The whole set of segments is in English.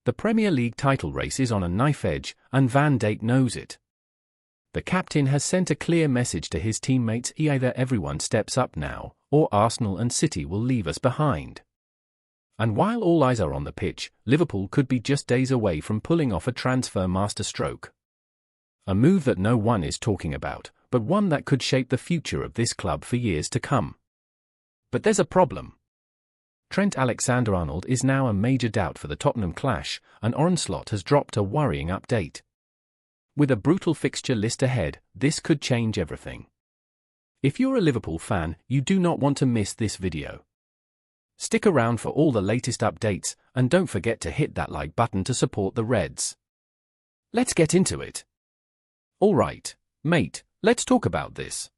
The Premier League title race is on a knife edge, and Van Dijk knows it. The captain has sent a clear message to his teammates: either everyone steps up now, or Arsenal and City will leave us behind. And while all eyes are on the pitch, Liverpool could be just days away from pulling off a transfer masterstroke. A move that no one is talking about, but one that could shape the future of this club for years to come. But there's a problem. Trent Alexander-Arnold is now a major doubt for the Tottenham clash, and Arne Slot has dropped a worrying update. With a brutal fixture list ahead, this could change everything. If you're a Liverpool fan, you do not want to miss this video. Stick around for all the latest updates, and don't forget to hit that like button to support the Reds. Let's get into it. Alright, mate, let's talk about this.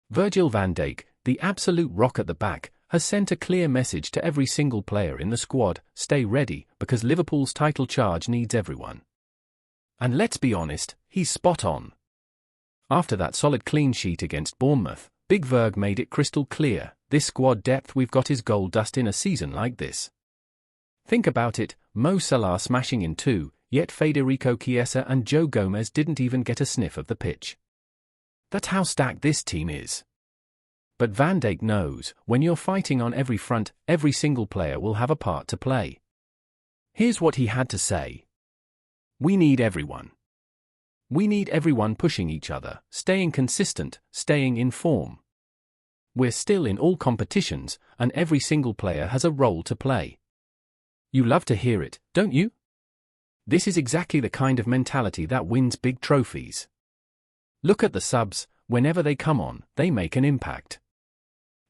Virgil van Dijk, the absolute rock at the back, has sent a clear message to every single player in the squad: stay ready, because Liverpool's title charge needs everyone. And let's be honest, he's spot on. After that solid clean sheet against Bournemouth, Big Virg made it crystal clear: this squad depth we've got is gold dust in a season like this. Think about it, Mo Salah smashing in 2, yet Federico Chiesa and Joe Gomez didn't even get a sniff of the pitch. That's how stacked this team is. But Van Dijk knows, when you're fighting on every front, every single player will have a part to play. Here's what he had to say. We need everyone. We need everyone pushing each other, staying consistent, staying in form. We're still in all competitions, and every single player has a role to play. You love to hear it, don't you? This is exactly the kind of mentality that wins big trophies. Look at the subs: whenever they come on, they make an impact.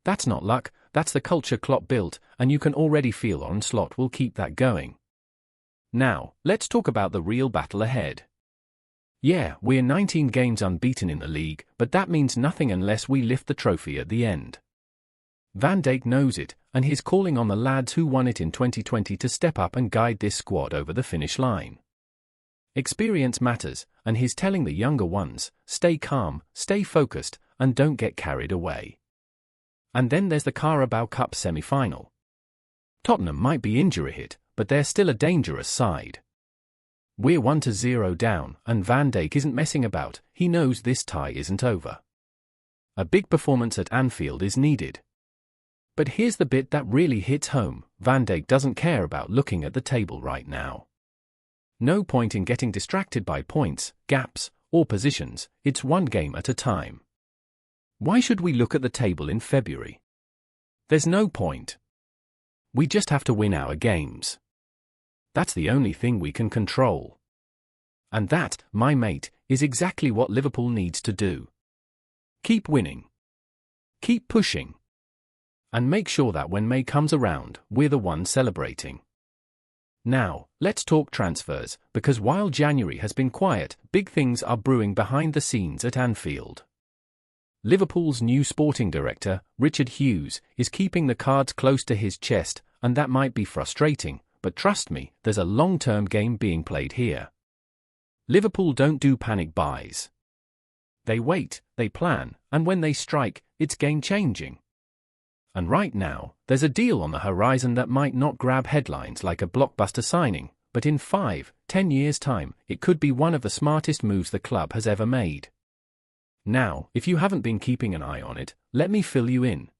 That's not luck, that's the culture Klopp built, and you can already feel Arne Slot will keep that going. Now, let's talk about the real battle ahead. Yeah, we're 19 games unbeaten in the league, but that means nothing unless we lift the trophy at the end. Van Dijk knows it, and he's calling on the lads who won it in 2020 to step up and guide this squad over the finish line. Experience matters, and he's telling the younger ones: stay calm, stay focused, and don't get carried away. And then there's the Carabao Cup semi-final. Tottenham might be injury hit, but they're still a dangerous side. We're 1-0 down, and Van Dijk isn't messing about. He knows this tie isn't over. A big performance at Anfield is needed. But here's the bit that really hits home: Van Dijk doesn't care about looking at the table right now. No point in getting distracted by points, gaps, or positions. It's one game at a time. Why should we look at the table in February? There's no point. We just have to win our games. That's the only thing we can control. And that, my mate, is exactly what Liverpool needs to do. Keep winning. Keep pushing. And make sure that when May comes around, we're the ones celebrating. Now, let's talk transfers, because while January has been quiet, big things are brewing behind the scenes at Anfield. Liverpool's new sporting director, Richard Hughes, is keeping the cards close to his chest, and that might be frustrating, but trust me, there's a long-term game being played here. Liverpool don't do panic buys. They wait, they plan, and when they strike, it's game-changing. And right now, there's a deal on the horizon that might not grab headlines like a blockbuster signing, but in 5-10 years' time, it could be one of the smartest moves the club has ever made. Now, if you haven't been keeping an eye on it, let me fill you in.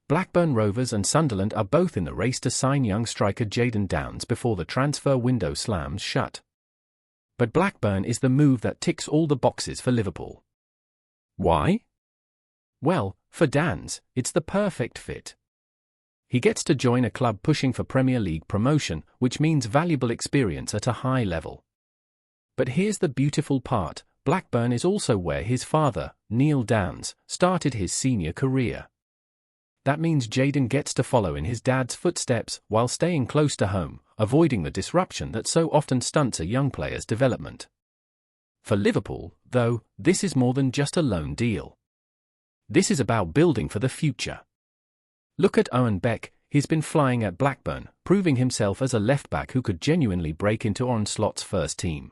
Blackburn Rovers and Sunderland are both in the race to sign young striker Jayden Downs before the transfer window slams shut. But Blackburn is the move that ticks all the boxes for Liverpool. Why? Well, for Downs, it's the perfect fit. He gets to join a club pushing for Premier League promotion, which means valuable experience at a high level. But here's the beautiful part: Blackburn is also where his father, Neil Downs, started his senior career. That means Jayden gets to follow in his dad's footsteps while staying close to home, avoiding the disruption that so often stunts a young player's development. For Liverpool, though, this is more than just a loan deal. This is about building for the future. Look at Owen Beck. He's been flying at Blackburn, proving himself as a left-back who could genuinely break into Arne Slot's first team.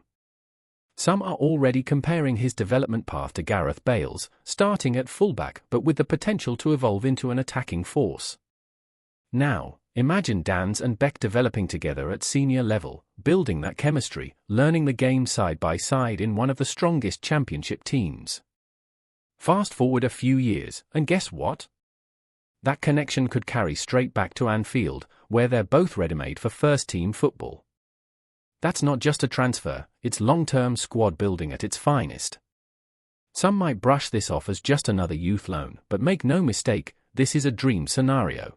Some are already comparing his development path to Gareth Bale's, starting at fullback but with the potential to evolve into an attacking force. Now, Imagine Dans and Beck developing together at senior level, building that chemistry, learning the game side by side in one of the strongest championship teams. Fast forward a few years, and guess what? That connection could carry straight back to Anfield, where they're both ready-made for first-team football. That's not just a transfer, it's long-term squad building at its finest. Some might brush this off as just another youth loan, but make no mistake, this is a dream scenario.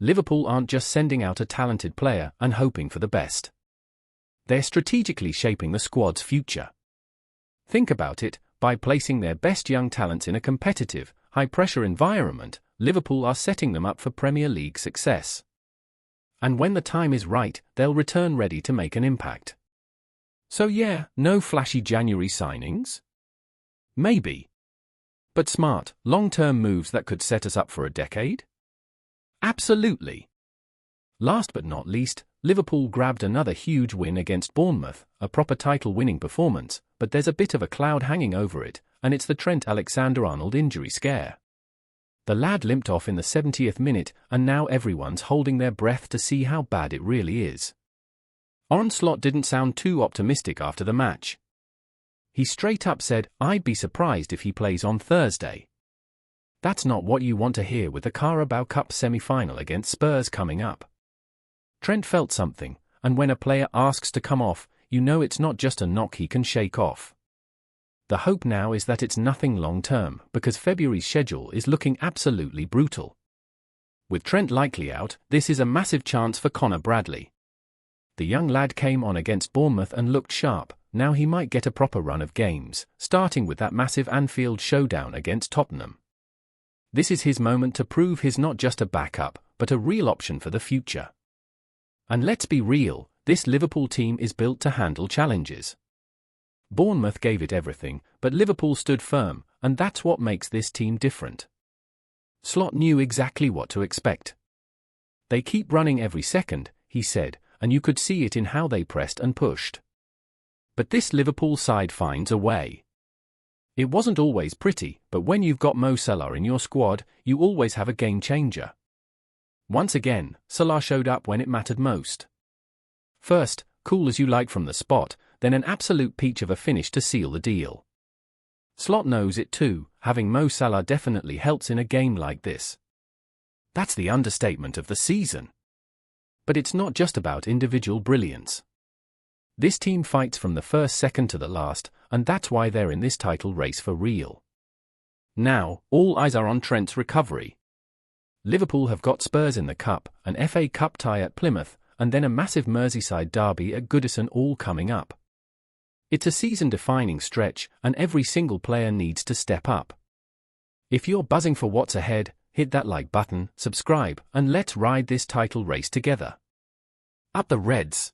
Liverpool aren't just sending out a talented player and hoping for the best. They're strategically shaping the squad's future. Think about it, by placing their best young talents in a competitive, high-pressure environment, Liverpool are setting them up for Premier League success. And when the time is right, they'll return ready to make an impact. So yeah, no flashy January signings? Maybe. But smart, long-term moves that could set us up for a decade? Absolutely. Last but not least, Liverpool grabbed another huge win against Bournemouth, a proper title-winning performance, but there's a bit of a cloud hanging over it, and it's the Trent Alexander-Arnold injury scare. The lad limped off in the 70th minute, and now everyone's holding their breath to see how bad it really is. Arne Slot didn't sound too optimistic after the match. He straight up said, "I'd be surprised if he plays on Thursday." That's not what you want to hear with the Carabao Cup semi-final against Spurs coming up. Trent felt something, and when a player asks to come off, you know it's not just a knock he can shake off. The hope now is that it's nothing long-term, because February's schedule is looking absolutely brutal. With Trent likely out, this is a massive chance for Connor Bradley. The young lad came on against Bournemouth and looked sharp. Now he might get a proper run of games, starting with that massive Anfield showdown against Tottenham. This is his moment to prove he's not just a backup, but a real option for the future. And let's be real, this Liverpool team is built to handle challenges. Bournemouth gave it everything, but Liverpool stood firm, and that's what makes this team different. Slot knew exactly what to expect. They keep running every second, he said, and you could see it in how they pressed and pushed. But this Liverpool side finds a way. It wasn't always pretty, but when you've got Mo Salah in your squad, you always have a game changer. Once again, Salah showed up when it mattered most. First, cool as you like from the spot, then an absolute peach of a finish to seal the deal. Slot knows it too, having Mo Salah definitely helps in a game like this. That's the understatement of the season. But it's not just about individual brilliance. This team fights from the first second to the last, and that's why they're in this title race for real. Now, all eyes are on Trent's recovery. Liverpool have got Spurs in the Cup, an FA Cup tie at Plymouth, and then a massive Merseyside derby at Goodison all coming up. It's a season-defining stretch, and every single player needs to step up. If you're buzzing for what's ahead, hit that like button, subscribe, and let's ride this title race together. Up the Reds!